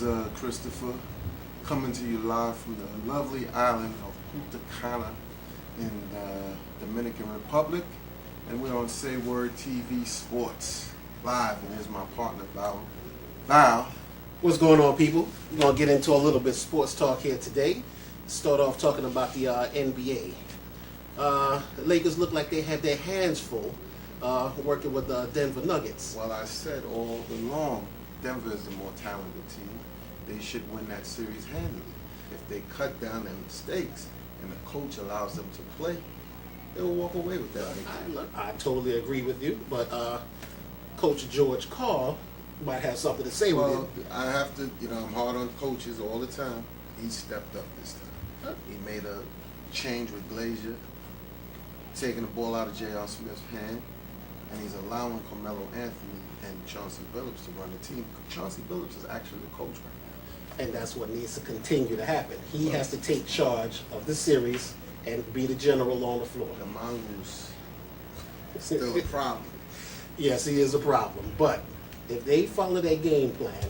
is Christopher coming to you live from the lovely island of Punta Cana in the Dominican Republic, and we're on Saywordtv Sports Live, and here's my partner Val. Val. What's going on, people? We're going to get into a little bit of sports talk here today. Start off talking about the NBA. The Lakers look like they had their hands full working with the Denver Nuggets. Well, I said all along, Denver is the more talented team. They should win that series handily. If they cut down their mistakes and the coach allows them to play, they'll walk away with that. I totally agree with you, but Coach George Karl might have something to say with it. Well, I have to, I'm hard on coaches all the time. He stepped up this time. He made a change with Glazier, taking the ball out of J.R. Smith's hand, and he's allowing Carmelo Anthony and Chauncey Billups to run the team. Chauncey Billups is actually the coach right now. And that's what needs to continue to happen. He has to take charge of the series and be the general on the floor. The mongoose is still a problem. Yes, he is a problem. But if they follow their game plan,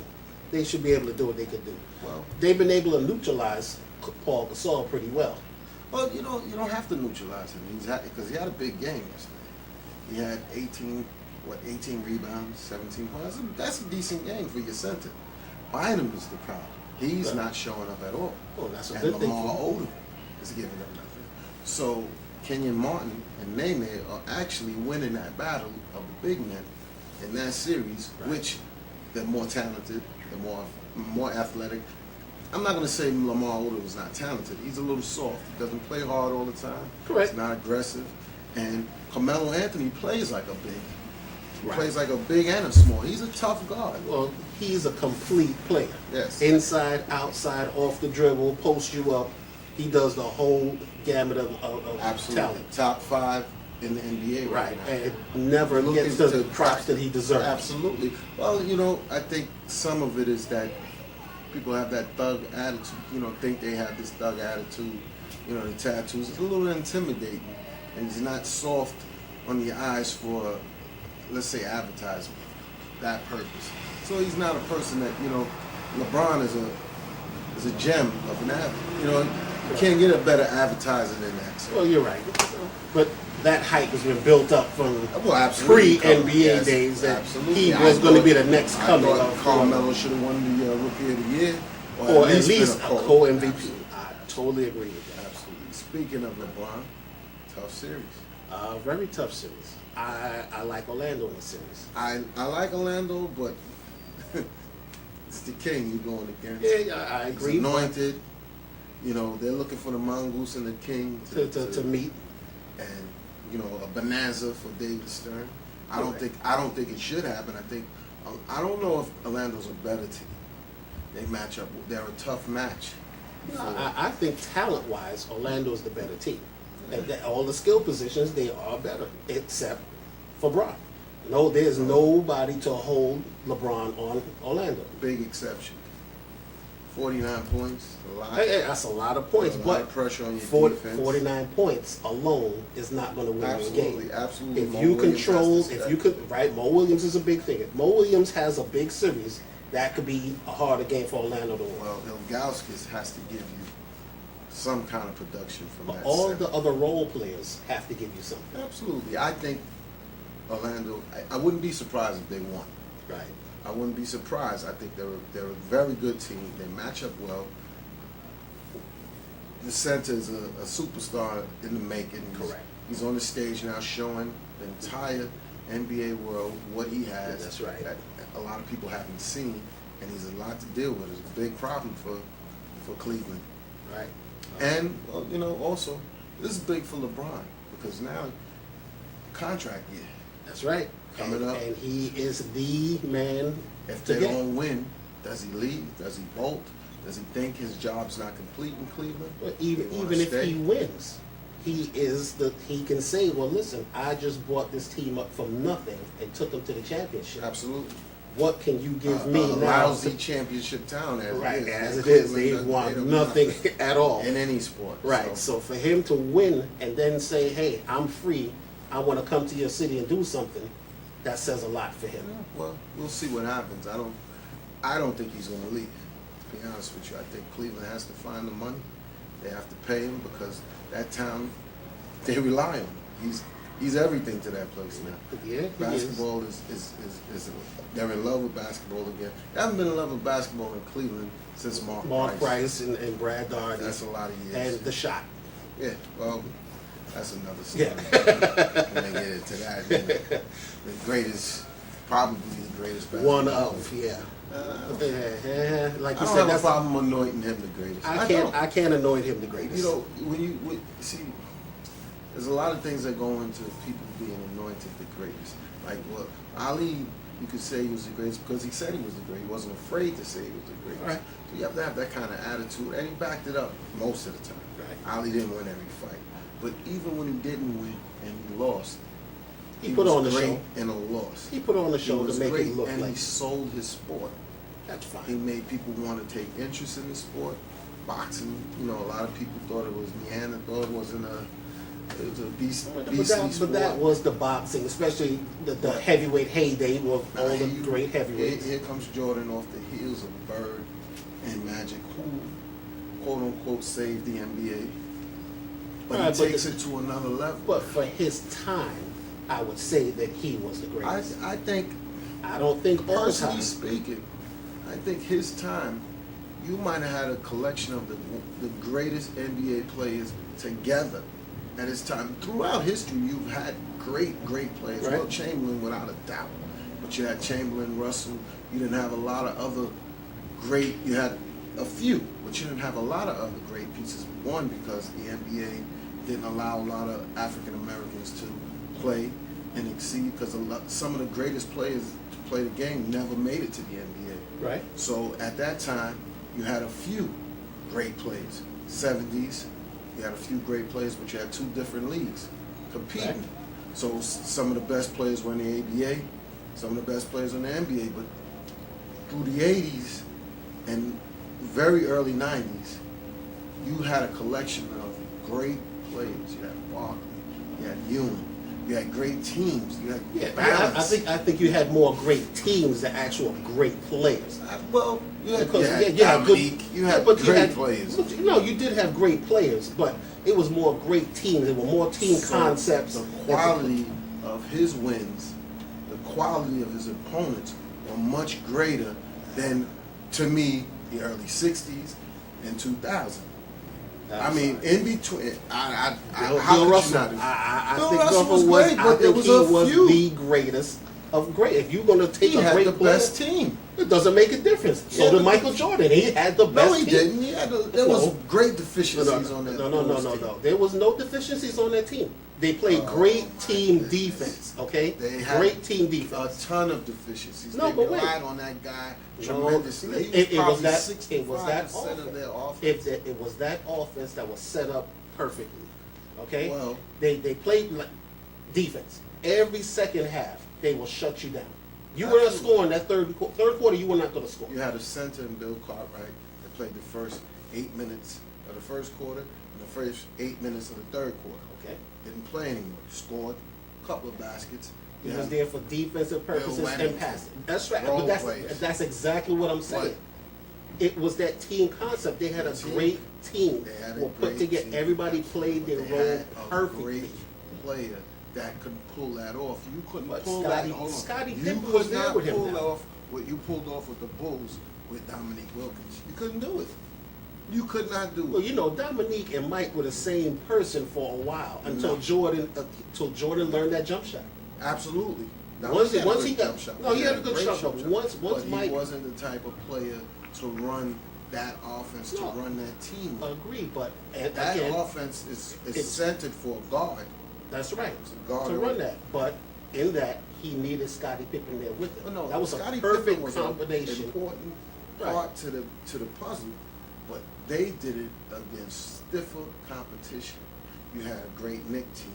they should be able to do what they could do. Well, they've been able to neutralize Paul Gasol pretty well. Well, you don't have to neutralize him because he had a big game yesterday. He had 18 rebounds, 17 points. That's a decent game for your center. Bynum is the problem. He's not showing up at all. Oh, that's a and good thing. Lamar Odom is giving them nothing. So Kenyon Martin and Nene are actually winning that battle of the big men in that series, which they're more talented, they're more athletic. I'm not going to say Lamar Odom is not talented. He's a little soft. He doesn't play hard all the time. Correct. He's not aggressive. And Carmelo Anthony plays like a big. He Right. plays like a big and a small. He's a tough guard. Well, he's a complete player. Yes. Inside, outside, off the dribble, post you up. He does the whole gamut of Absolutely. talent. Top 5 in the NBA right now. And never gets the props that he deserves. Absolutely. Well, I think some of it is that people have that thug attitude, think they have this thug attitude, the tattoos. It's a little intimidating, and he's not soft on the eyes for, let's say, advertisement, that purpose. So he's not a person that, LeBron is a gem of an athlete. You can't get a better advertiser than that. So. Well, you're right. But that hype has been built up from absolutely. pre-NBA days that absolutely. he was going to be the next coming I thought of Carmelo should have won the Rookie of the Year. Or at least a co-MVP. Absolutely. I totally agree with that. Absolutely. Speaking of LeBron, tough series. Very tough series. I like Orlando in the series. I like Orlando, but it's the king you're going against. Yeah, I agree. He's anointed. They're looking for the mongoose and the king To meet. And a bonanza for David Stern. I don't think it should happen. I don't know if Orlando's a better team. They match up. They're a tough match. I think talent-wise, Orlando's the better team. And all the skill positions, they are better, except for Bron. No, there's nobody to hold LeBron on Orlando. Big exception. 49 points, a lot. Hey, that's a lot of points, A lot but of pressure on your defense. 49 points alone is not going to win you a game. Absolutely. If you control, Mo Williams is a big thing. If Mo Williams has a big series, that could be a harder game for Orlando to win. Well, Ilgauskas has to give you some kind of production from that. All center. the other role players have to give you something. Absolutely. I think Orlando, I wouldn't be surprised if they won. Right. I wouldn't be surprised. I think they're a very good team. They match up well. The center is a superstar in the making. Correct. He's on the stage now showing the entire NBA world what he has. That's right. That a lot of people haven't seen, and he's a lot to deal with. It's a big problem for Cleveland. Right. And, also, this is big for LeBron because now, contract year. That's right. Coming up. And he is the man. If they don't win, does he leave? Does he bolt? Does he think his job's not complete in Cleveland? But even if he wins, he can say, well, listen, I just brought this team up from nothing and took them to the championship. Absolutely. What can you give me a now? lousy championship town as it is. As it is. They've won nothing at all. In any sport. Right. So for him to win and then say, hey, I'm free, I want to come to your city and do something, that says a lot for him. Well, we'll see what happens. I don't think he's going to leave. be honest with you. I think Cleveland has to find the money. They have to pay him because that town, they rely on him. He's everything to that place now. Yeah, Basketball is they're in love with basketball again. They haven't been in love with basketball in Cleveland since Mark Price and Brad Daugherty. That's a lot of years. And the shot. Yeah, well, that's another story. Yeah. When they get into that, the greatest, probably the greatest basketball. One of, yeah. Like you I said, don't have a that's problem anointing him the greatest. I can't anoint him the greatest. You know, when you see, there's a lot of things that go into people being anointed the greatest. Like, well, Ali, you could say he was the greatest because he said he was the greatest. He wasn't afraid to say he was the greatest. Right. So you have to have that kind of attitude, and he backed it up most of the time. Right. Ali didn't win every fight, but even when he didn't win and he lost, He put was on the great show. in a loss. He put on the show He was to make great, it look and like he sold his sport. that's He fine. made people want to take interest in the sport. Boxing, you know, a lot of people thought it was Neanderthal. It wasn't it was a beastly sport. But that was the boxing, especially the heavyweight heyday of all the great heavyweights. Here comes Jordan off the heels of Bird and Magic, who, quote unquote, saved the NBA. But Right, he but takes it to another level. But for his time, I would say that he was the greatest. I think, I don't think all personally time. speaking, I think his time, you might have had a collection of the greatest NBA players together at his time. Throughout history, you've had great players. Right. Well, Chamberlain, without a doubt. But you had Chamberlain, Russell. You didn't have a lot of other great. You had a few, but you didn't have a lot of other great pieces. One, because the NBA didn't allow a lot of African Americans to play and exceed, because some of the greatest players to play the game never made it to the NBA. Right. So at that time, you had a few great players. 70s, you had a few great players, but you had two different leagues competing. Right. So some of the best players were in the ABA, some of the best players in the NBA. But through the 80s and very early 90s, you had a collection of great players. You had Barkley, you had Ewing, you had great teams. You had balance. I think you had more great teams than actual great players. Well, you had, Because you had Dominique, you had but great players. But, no, you did have great players, but it was more great teams. There were more team So concepts. The quality of his wins, the quality of his opponents were much greater than, to me, the early 60s and 2000. I mean, in between, how Bill could Russell. you not? I Bill think Russell was was great, I but there think was he a was few. the greatest of great. If you're going to take He a had great the player, best team. it doesn't make a difference. So did Michael Jordan. He had the best No, he team. didn't. There was No. great deficiencies on that. No. There was no deficiencies on that team. They played great team defense, okay? They had great team a defense. ton of deficiencies. No, They but wait. relied on that guy No, tremendously. it was Probably that 65% of their offense. It was that offense that was set up perfectly, okay? Well, They played like defense. Every second half, they will shut you down. You were not scoring that third quarter. You were not going to score. you had a center in Bill Cartwright that played the first 8 minutes of the first quarter and the first 8 minutes of the third quarter. Okay. Didn't play anymore. Scored a couple of baskets. He You was had there for defensive purposes and Wennington. passing. That's right. Role But players. that's exactly what I'm saying. It was that team concept. They had a Team. great team. They had a Were put great together. team. Everybody played their They role had a perfectly. great player that could pull that off. You couldn't But pull Scottie- that. Hold on. Scottie You Pippen could was there not with him pull now. off what you pulled off with the Bulls with Dominique Wilkins. You couldn't do it. You could not do Well, it. you know, Dominique and Mike were the same person for a while until No. Jordan learned that jump shot. Absolutely. Once Dominique had a he good got- jump shot. no, he had a good great shot, jump but once but Mike- he wasn't the type of player to run that offense, to No. run that team. Agree, but and That again, offense is it's- centered for a guard. that's right It's a guard to or- run that. But in that, he needed Scottie Pippen there with him. No, that was Scottie a perfect Pippen was combination. an important Right. part to the puzzle, but they did it against stiffer competition. You had a great Knick team.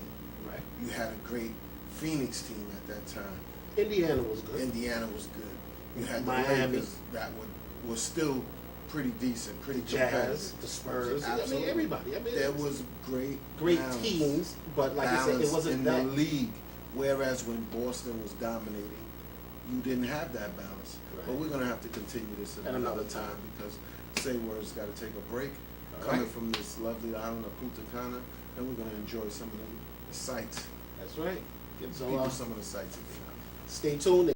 Right. You had a great Phoenix team at that time. Indiana was good. Indiana was good. You had the Miami. Lakers that were still pretty decent, pretty The Jazz, competitive. the Spurs. I Absolutely. mean, everybody. I mean, There it was great balance, teams, but like I said, it balance wasn't in that. the league. Whereas when Boston was dominating, you didn't have that balance. Right. But we're gonna have to continue this at At another another time time. because Sayword's got to take a break. All Coming right. from this lovely island of Punta Cana, and we're gonna enjoy some of the sights. That's right. Give So, people some of the sights of the island. Stay tuned.